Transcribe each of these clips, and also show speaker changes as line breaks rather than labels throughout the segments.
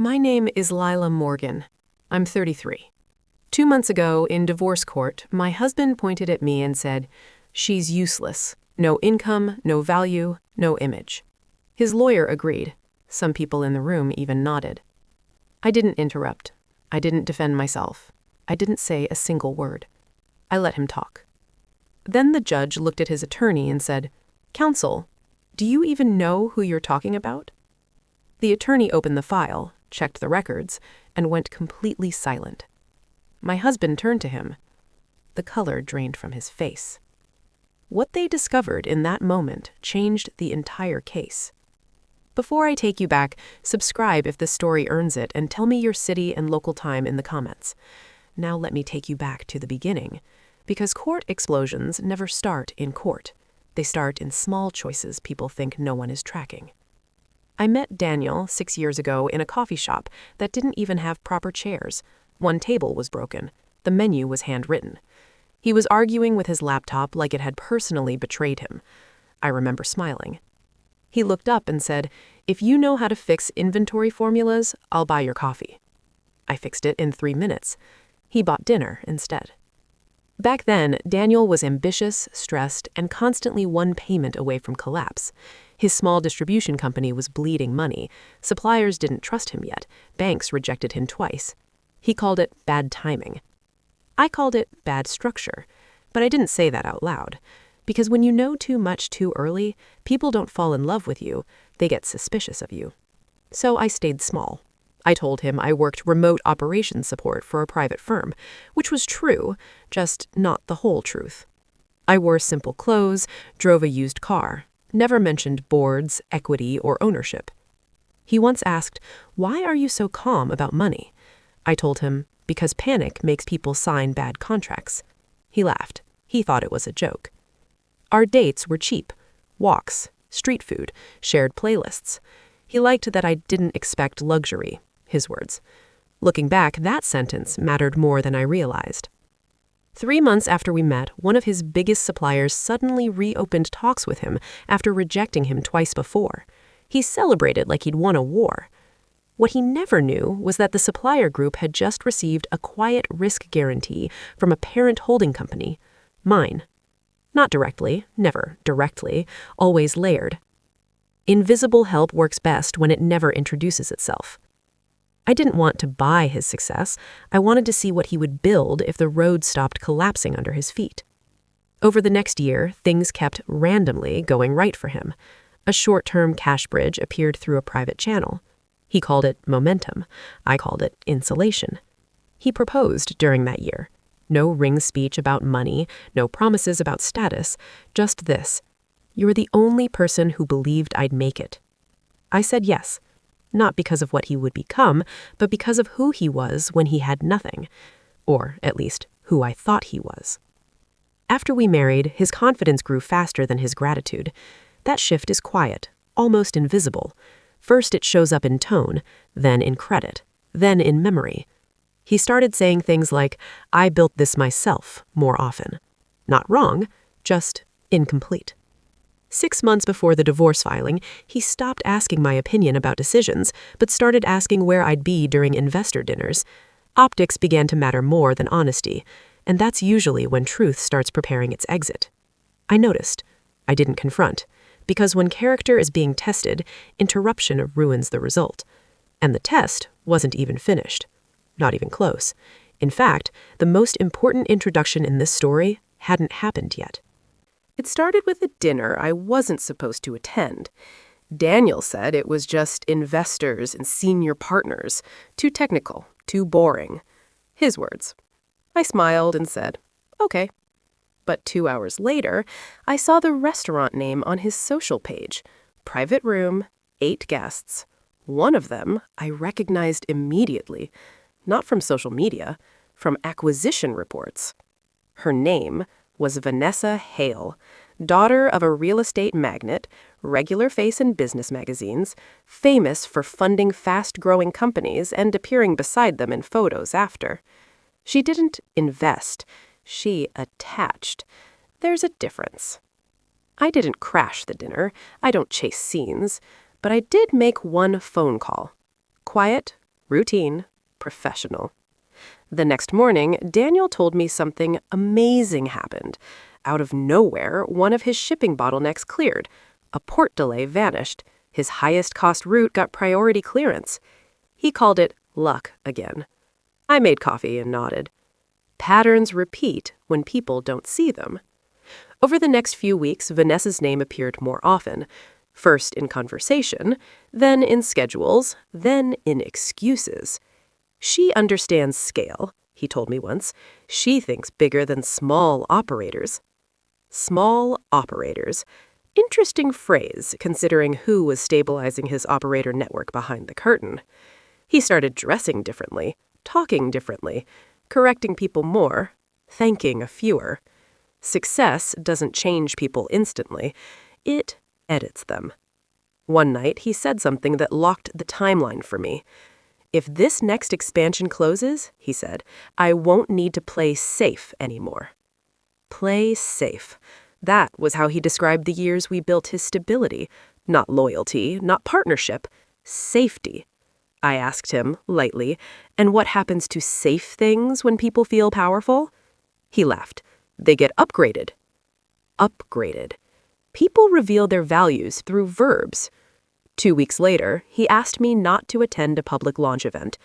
My name is Lila Morgan. I'm 33. 2 months ago, in divorce court, my husband pointed at me and said, "She's useless. No income, no value, no image." His lawyer agreed. Some people in the room even nodded. I didn't interrupt. I didn't defend myself. I didn't say a single word. I let him talk. Then the judge looked at his attorney and said, "Counsel, do you even know who you're talking about?" The attorney opened the file, checked the records, and went completely silent. My husband turned to him. The color drained from his face. What they discovered in that moment changed the entire case. Before I take you back, subscribe if the story earns it and tell me your city and local time in the comments. Now let me take you back to the beginning, because court explosions never start in court. They start in small choices people think no one is tracking. I met Daniel 6 years ago in a coffee shop that didn't even have proper chairs. One table was broken. The menu was handwritten. He was arguing with his laptop like it had personally betrayed him. I remember smiling. He looked up and said, "If you know how to fix inventory formulas, I'll buy your coffee." I fixed it in 3 minutes. He bought dinner instead. Back then, Daniel was ambitious, stressed, and constantly one payment away from collapse. His small distribution company was bleeding money. Suppliers didn't trust him yet. Banks rejected him twice. He called it bad timing. I called it bad structure, but I didn't say that out loud. Because when you know too much too early, people don't fall in love with you, they get suspicious of you. So I stayed small. I told him I worked remote operations support for a private firm, which was true, just not the whole truth. I wore simple clothes, drove a used car, never mentioned boards, equity, or ownership. He once asked, "Why are you so calm about money?" I told him, "Because panic makes people sign bad contracts." He laughed. He thought it was a joke. Our dates were cheap. Walks, street food, shared playlists. He liked that I didn't expect luxury, his words. Looking back, that sentence mattered more than I realized. 3 months after we met, one of his biggest suppliers suddenly reopened talks with him after rejecting him twice before. He celebrated like he'd won a war. What he never knew was that the supplier group had just received a quiet risk guarantee from a parent holding company, mine. Not directly, never directly, always layered. Invisible help works best when it never introduces itself. I didn't want to buy his success. I wanted to see what he would build if the road stopped collapsing under his feet. Over the next year, things kept randomly going right for him. A short-term cash bridge appeared through a private channel. He called it momentum. I called it insulation. He proposed during that year. No ring speech about money, no promises about status, just this: "You're the only person who believed I'd make it." I said yes, not because of what he would become, but because of who he was when he had nothing, or at least who I thought he was. After we married, his confidence grew faster than his gratitude. That shift is quiet, almost invisible. First it shows up in tone, then in credit, then in memory. He started saying things like, "I built this myself," more often. Not wrong, just incomplete. 6 months before the divorce filing, he stopped asking my opinion about decisions, but started asking where I'd be during investor dinners. Optics began to matter more than honesty, and that's usually when truth starts preparing its exit. I noticed. I didn't confront, because when character is being tested, interruption ruins the result. And the test wasn't even finished. Not even close. In fact, the most important introduction in this story hadn't happened yet. It started with a dinner I wasn't supposed to attend. Daniel said it was just investors and senior partners. Too technical, too boring. His words. I smiled and said, "Okay." But 2 hours later, I saw the restaurant name on his social page. Private room, 8 guests. One of them I recognized immediately. Not from social media, from acquisition reports. Her name was Vanessa Hale, daughter of a real estate magnate, regular face in business magazines, famous for funding fast-growing companies and appearing beside them in photos after. She didn't invest, she attached. There's a difference. I didn't crash the dinner, I don't chase scenes, but I did make one phone call. Quiet, routine, professional. The next morning, Daniel told me something amazing happened. Out of nowhere, one of his shipping bottlenecks cleared. A port delay vanished. His highest cost route got priority clearance. He called it luck again. I made coffee and nodded. Patterns repeat when people don't see them. Over the next few weeks, Vanessa's name appeared more often. First in conversation, then in schedules, then in excuses. She understands scale, he told me once. She thinks bigger than small operators. Small operators. Interesting phrase, considering who was stabilizing his operator network behind the curtain. He started dressing differently, talking differently, correcting people more, thanking a fewer. Success doesn't change people instantly. It edits them. One night, he said something that locked the timeline for me. If this next expansion closes, he said, I won't need to play safe anymore. Play safe. That was how he described the years we built his stability. Not loyalty, not partnership, safety. I asked him, lightly, and what happens to safe things when people feel powerful? He laughed. They get upgraded. Upgraded. People reveal their values through verbs. 2 weeks later, he asked me not to attend a public launch event.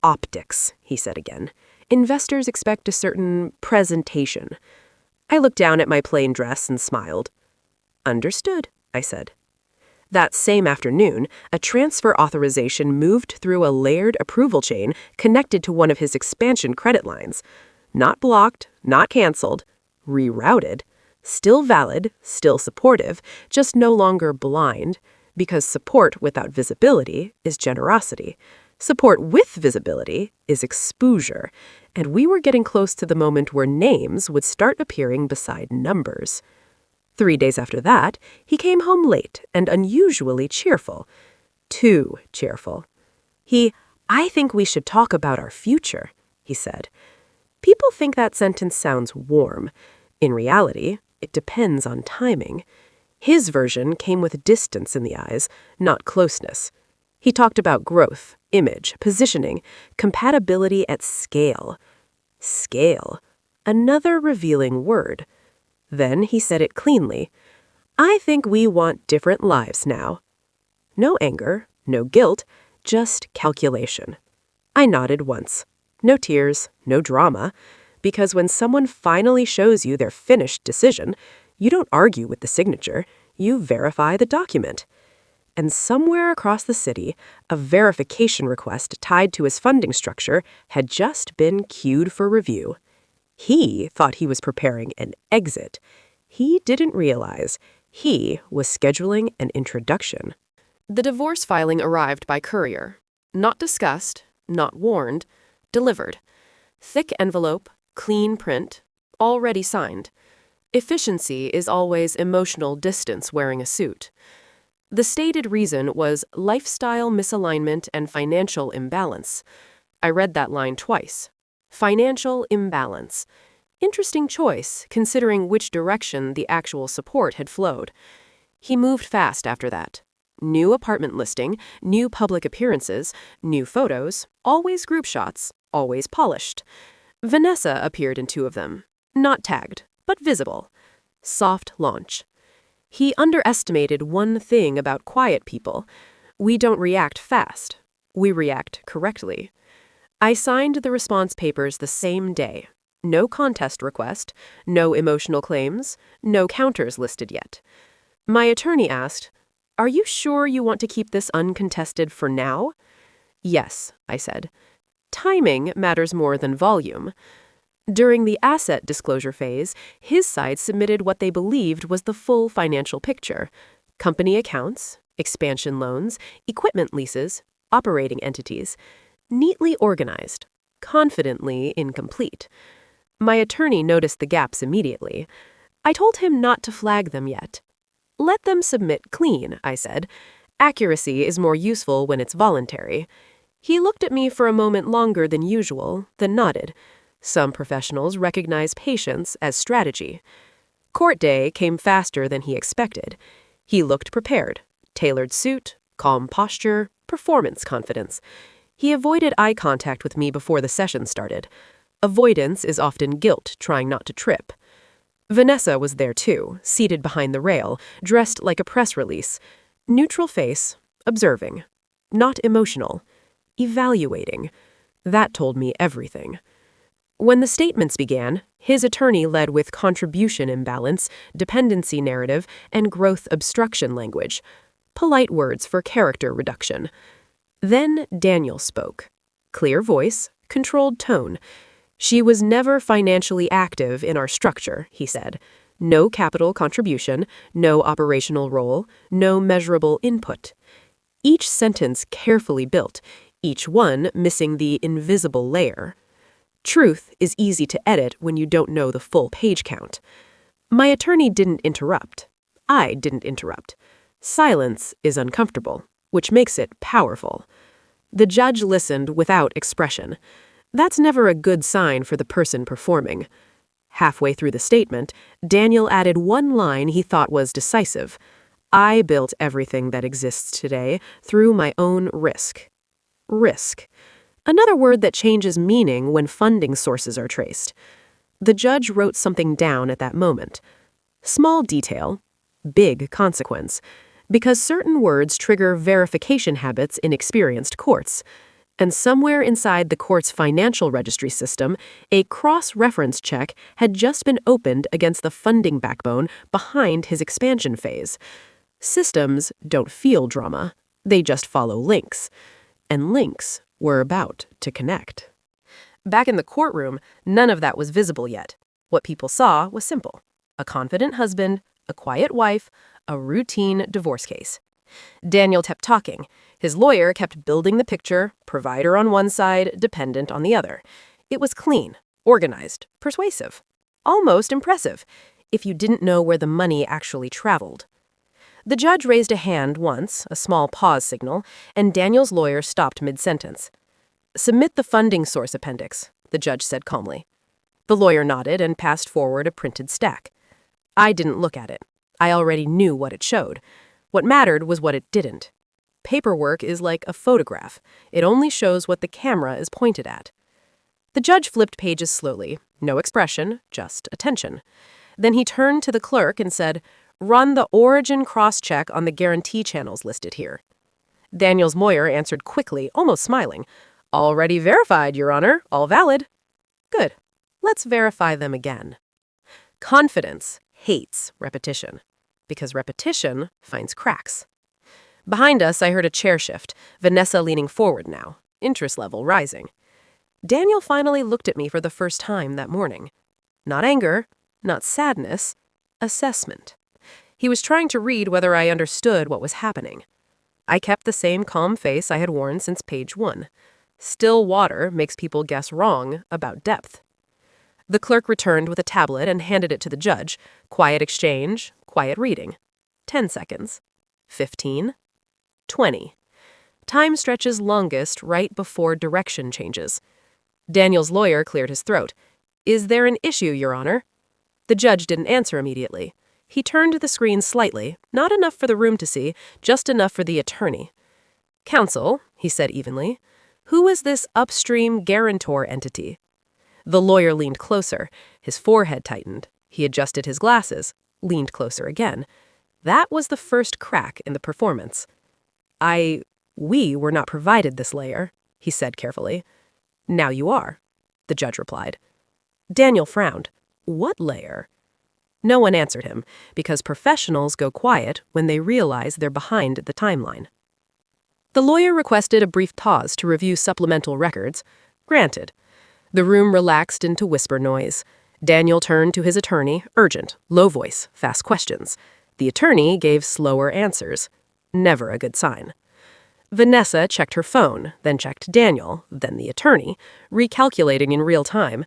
Optics, he said again. Investors expect a certain presentation. I looked down at my plain dress and smiled. Understood, I said. That same afternoon, a transfer authorization moved through a layered approval chain connected to one of his expansion credit lines. Not blocked, not canceled, rerouted. Still valid, still supportive, just no longer blind. Because support without visibility is generosity. Support with visibility is exposure. And we were getting close to the moment where names would start appearing beside numbers. 3 days after that, he came home late and unusually cheerful. Too cheerful. I think we should talk about our future, he said. People think that sentence sounds warm. In reality, it depends on timing. His version came with distance in the eyes, not closeness. He talked about growth, image, positioning, compatibility at scale. Scale. Another revealing word. Then he said it cleanly. I think we want different lives now. No anger, no guilt, just calculation. I nodded once. No tears, no drama. Because when someone finally shows you their finished decision, you don't argue with the signature, you verify the document. And somewhere across the city, a verification request tied to his funding structure had just been queued for review. He thought he was preparing an exit. He didn't realize he was scheduling an introduction. The divorce filing arrived by courier. Not discussed, not warned, delivered. Thick envelope, clean print, already signed. Efficiency is always emotional distance wearing a suit. The stated reason was lifestyle misalignment and financial imbalance. I read that line twice. Financial imbalance. Interesting choice, considering which direction the actual support had flowed. He moved fast after that. New apartment listing, new public appearances, new photos, always group shots, always polished. Vanessa appeared in 2 of them. Not tagged, but visible. Soft launch. He underestimated one thing about quiet people. We don't react fast. We react correctly. I signed the response papers the same day. No contest request, no emotional claims, no counters listed yet. My attorney asked, "Are you sure you want to keep this uncontested for now?" "Yes," I said. Timing matters more than volume. During the asset disclosure phase, his side submitted what they believed was the full financial picture: company accounts, expansion loans, equipment leases, operating entities, neatly organized, confidently incomplete. My attorney noticed the gaps immediately. I told him not to flag them yet. Let them submit clean, I said. Accuracy is more useful when it's voluntary. He looked at me for a moment longer than usual, then nodded. Some professionals recognize patience as strategy. Court day came faster than he expected. He looked prepared. Tailored suit, calm posture, performance confidence. He avoided eye contact with me before the session started. Avoidance is often guilt trying not to trip. Vanessa was there too, seated behind the rail, dressed like a press release. Neutral face, observing. Not emotional. Evaluating. That told me everything. When the statements began, his attorney led with contribution imbalance, dependency narrative, and growth obstruction language. Polite words for character reduction. Then Daniel spoke. Clear voice, controlled tone. She was never financially active in our structure, he said. No capital contribution, no operational role, no measurable input. Each sentence carefully built, each one missing the invisible layer. Truth is easy to edit when you don't know the full page count. My attorney didn't interrupt. I didn't interrupt. Silence is uncomfortable, which makes it powerful. The judge listened without expression. That's never a good sign for the person performing. Halfway through the statement, Daniel added one line he thought was decisive. I built everything that exists today through my own risk. Risk. Another word that changes meaning when funding sources are traced. The judge wrote something down at that moment. Small detail, big consequence, because certain words trigger verification habits in experienced courts. And somewhere inside the court's financial registry system, a cross-reference check had just been opened against the funding backbone behind his expansion phase. Systems don't feel drama, they just follow links. And links were about to connect. Back in the courtroom, none of that was visible yet. What people saw was simple. A confident husband, a quiet wife, a routine divorce case. Daniel kept talking. His lawyer kept building the picture, provider on one side, dependent on the other. It was clean, organized, persuasive. Almost impressive, if you didn't know where the money actually traveled. The judge raised a hand once, a small pause signal, and Daniel's lawyer stopped mid-sentence. Submit the funding source appendix, the judge said calmly. The lawyer nodded and passed forward a printed stack. I didn't look at it. I already knew what it showed. What mattered was what it didn't. Paperwork is like a photograph. It only shows what the camera is pointed at. The judge flipped pages slowly. No expression, just attention. Then he turned to the clerk and said, "Run the origin cross-check on the guarantee channels listed here." Daniel's lawyer answered quickly, almost smiling. "Already verified, Your Honor. All valid." "Good. Let's verify them again." Confidence hates repetition, because repetition finds cracks. Behind us, I heard a chair shift, Vanessa leaning forward now, interest level rising. Daniel finally looked at me for the first time that morning. Not anger, not sadness, assessment. He was trying to read whether I understood what was happening. I kept the same calm face I had worn since page 1. Still water makes people guess wrong about depth. The clerk returned with a tablet and handed it to the judge. Quiet exchange, quiet reading. 10 seconds. 15. 20. Time stretches longest right before direction changes. Daniel's lawyer cleared his throat. "Is there an issue, Your Honor?" The judge didn't answer immediately. He turned the screen slightly, not enough for the room to see, just enough for the attorney. "Counsel," he said evenly, "who is this upstream guarantor entity?" The lawyer leaned closer. His forehead tightened. He adjusted his glasses, leaned closer again. That was the first crack in the performance. We were not provided this layer," he said carefully. "Now you are," the judge replied. Daniel frowned. "What layer?" No one answered him, because professionals go quiet when they realize they're behind the timeline. The lawyer requested a brief pause to review supplemental records. Granted. The room relaxed into whisper noise. Daniel turned to his attorney, urgent, low voice, fast questions. The attorney gave slower answers. Never a good sign. Vanessa checked her phone, then checked Daniel, then the attorney, recalculating in real time.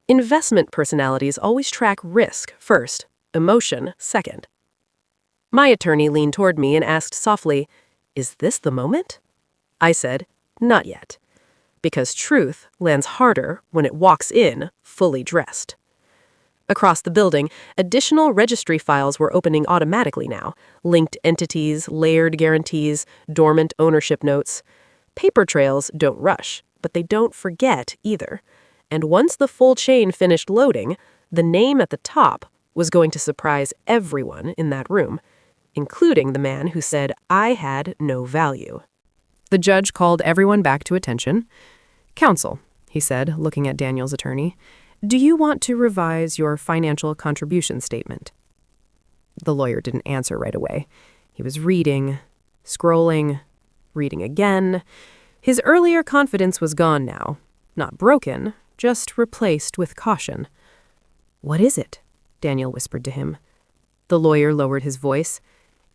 Investment personalities always track risk first, emotion second. My attorney leaned toward me and asked softly, "Is this the moment?" I said, "Not yet." Because truth lands harder when it walks in fully dressed. Across the building, additional registry files were opening automatically now. Linked entities, layered guarantees, dormant ownership notes. Paper trails don't rush, but they don't forget either. And once the full chain finished loading, the name at the top was going to surprise everyone in that room, including the man who said I had no value. The judge called everyone back to attention. "Counsel," he said, looking at Daniel's attorney, "do you want to revise your financial contribution statement?" The lawyer didn't answer right away. He was reading, scrolling, reading again. His earlier confidence was gone now. Not broken, just replaced with caution. "What is it?" Daniel whispered to him. The lawyer lowered his voice.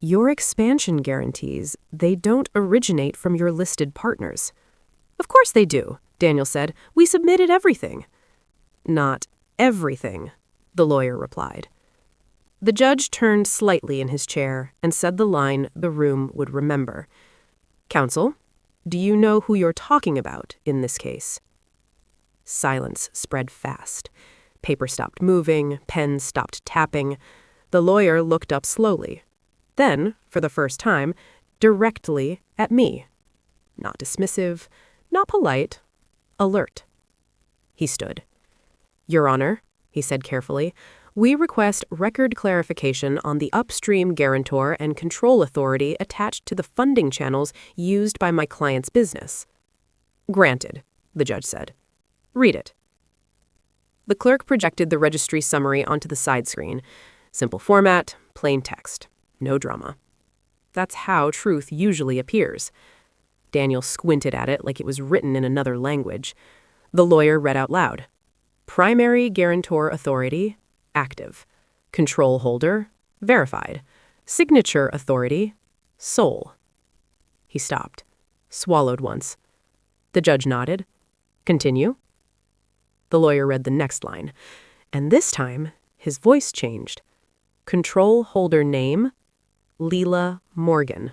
"Your expansion guarantees, they don't originate from your listed partners." "Of course they do," Daniel said. "We submitted everything." "Not everything," the lawyer replied. The judge turned slightly in his chair and said the line the room would remember. "Counsel, do you know who you're talking about in this case?" Silence spread fast. Paper stopped moving, pens stopped tapping. The lawyer looked up slowly. Then, for the first time, directly at me. Not dismissive, not polite, alert. He stood. "Your Honor," he said carefully, "we request record clarification on the upstream guarantor and control authority attached to the funding channels used by my client's business." "Granted," the judge said. "Read it." The clerk projected the registry summary onto the side screen. Simple format, plain text. No drama. That's how truth usually appears. Daniel squinted at it like it was written in another language. The lawyer read out loud. "Primary guarantor authority, active. Control holder, verified. Signature authority, sole." He stopped, swallowed once. The judge nodded. "Continue." The lawyer read the next line, and this time his voice changed. "Control holder name, Leila Morgan."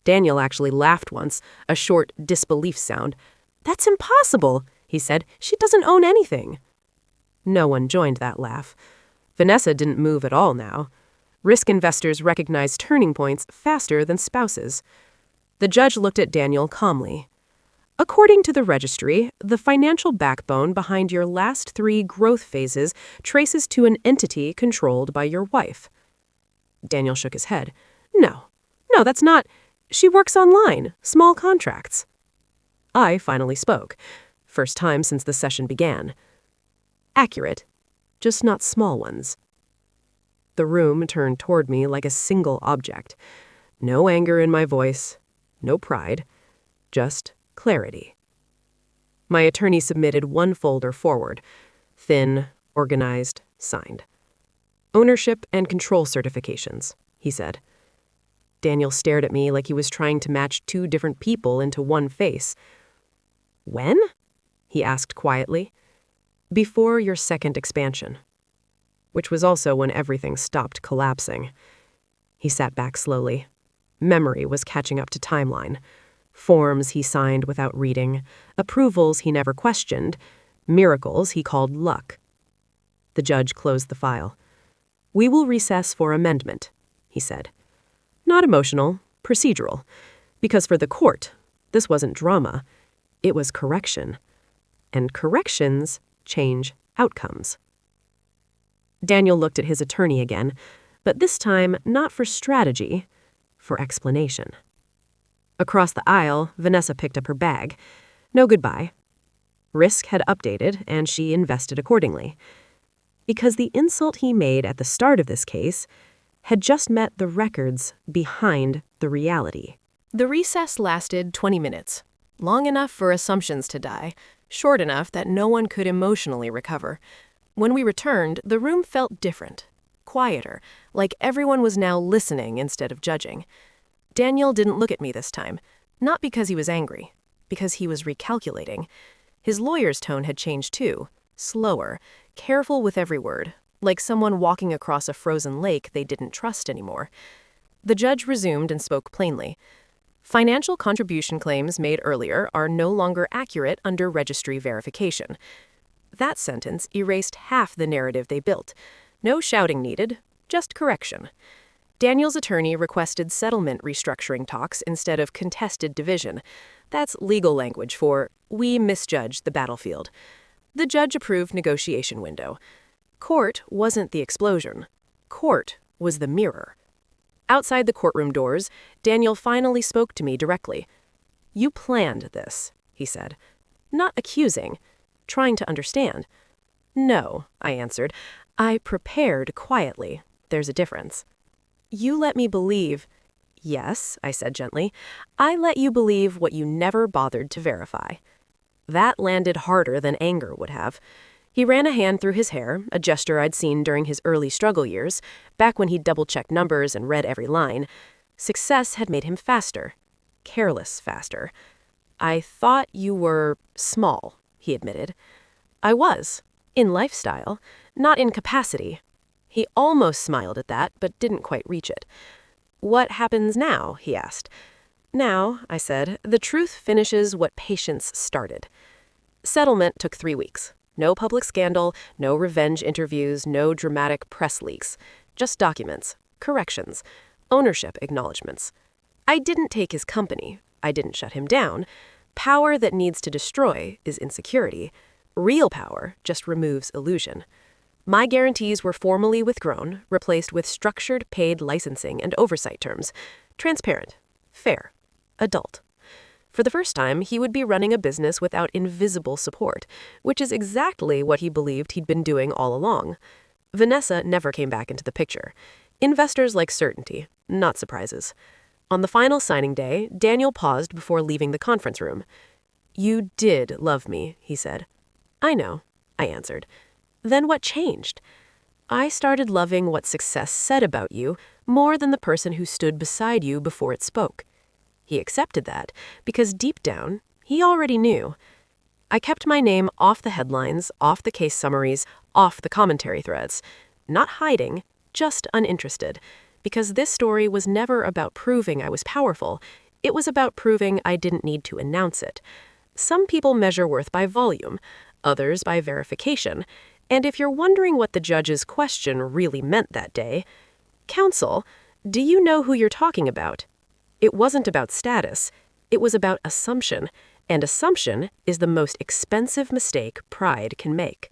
Daniel actually laughed once, a short disbelief sound. "That's impossible," he said. "She doesn't own anything." No one joined that laugh. Vanessa didn't move at all now. Risk investors recognize turning points faster than spouses. The judge looked at Daniel calmly. "According to the registry, the financial backbone behind your last 3 growth phases traces to an entity controlled by your wife." Daniel shook his head. No, that's not. She works online, small contracts." I finally spoke. First time since the session began. "Accurate, just not small ones." The room turned toward me like a single object. No anger in my voice, no pride, just clarity. My attorney submitted one folder forward. Thin, organized, signed. "Ownership and control certifications," he said. Daniel stared at me like he was trying to match 2 different people into one face. "When?" he asked quietly. "Before your second expansion." Which was also when everything stopped collapsing. He sat back slowly. Memory was catching up to timeline. Forms he signed without reading, approvals he never questioned, miracles he called luck. The judge closed the file. "We will recess for amendment," he said. Not emotional, procedural. Because for the court, this wasn't drama. It was correction. And corrections change outcomes. Daniel looked at his attorney again, but this time not for strategy, for explanation. Across the aisle, Vanessa picked up her bag. No goodbye. Risk had updated, and she invested accordingly. Because the insult he made at the start of this case had just met the records behind the reality. The recess lasted 20 minutes, long enough for assumptions to die, short enough that no one could emotionally recover. When we returned, the room felt different, quieter, like everyone was now listening instead of judging. Daniel didn't look at me this time, not because he was angry, because he was recalculating. His lawyer's tone had changed too, slower, careful with every word, like someone walking across a frozen lake they didn't trust anymore. The judge resumed and spoke plainly. "Financial contribution claims made earlier are no longer accurate under registry verification." That sentence erased half the narrative they built. No shouting needed, just correction. Daniel's attorney requested settlement restructuring talks instead of contested division. That's legal language for, we misjudged the battlefield. The judge approved negotiation window. Court wasn't the explosion. Court was the mirror. Outside the courtroom doors, Daniel finally spoke to me directly. "You planned this," he said. Not accusing, trying to understand. "No," I answered. "I prepared quietly. There's a difference." "You let me believe—" "Yes," I said gently. "I let you believe what you never bothered to verify." That landed harder than anger would have. He ran a hand through his hair, a gesture I'd seen during his early struggle years, back when he'd double-checked numbers and read every line. Success had made him faster. Careless faster. "I thought you were small," he admitted. "I was. In lifestyle, not in capacity." He almost smiled at that, but didn't quite reach it. "What happens now?" he asked. "Now," I said, "the truth finishes what patience started." Settlement took 3 weeks. No public scandal, no revenge interviews, no dramatic press leaks. Just documents, corrections, ownership acknowledgments. I didn't take his company. I didn't shut him down. Power that needs to destroy is insecurity. Real power just removes illusion. My guarantees were formally withdrawn, replaced with structured paid licensing and oversight terms. Transparent, fair, adult. For the first time, he would be running a business without invisible support, which is exactly what he believed he'd been doing all along. Vanessa never came back into the picture. Investors like certainty, not surprises. On the final signing day, Daniel paused before leaving the conference room. "You did love me," he said. "I know," I answered. "Then what changed?" "I started loving what success said about you more than the person who stood beside you before it spoke." He accepted that because deep down, he already knew. I kept my name off the headlines, off the case summaries, off the commentary threads. Not hiding, just uninterested. Because this story was never about proving I was powerful. It was about proving I didn't need to announce it. Some people measure worth by volume, others by verification. And if you're wondering what the judge's question really meant that day, "Counsel, do you know who you're talking about?" It wasn't about status. It was about assumption. And assumption is the most expensive mistake pride can make.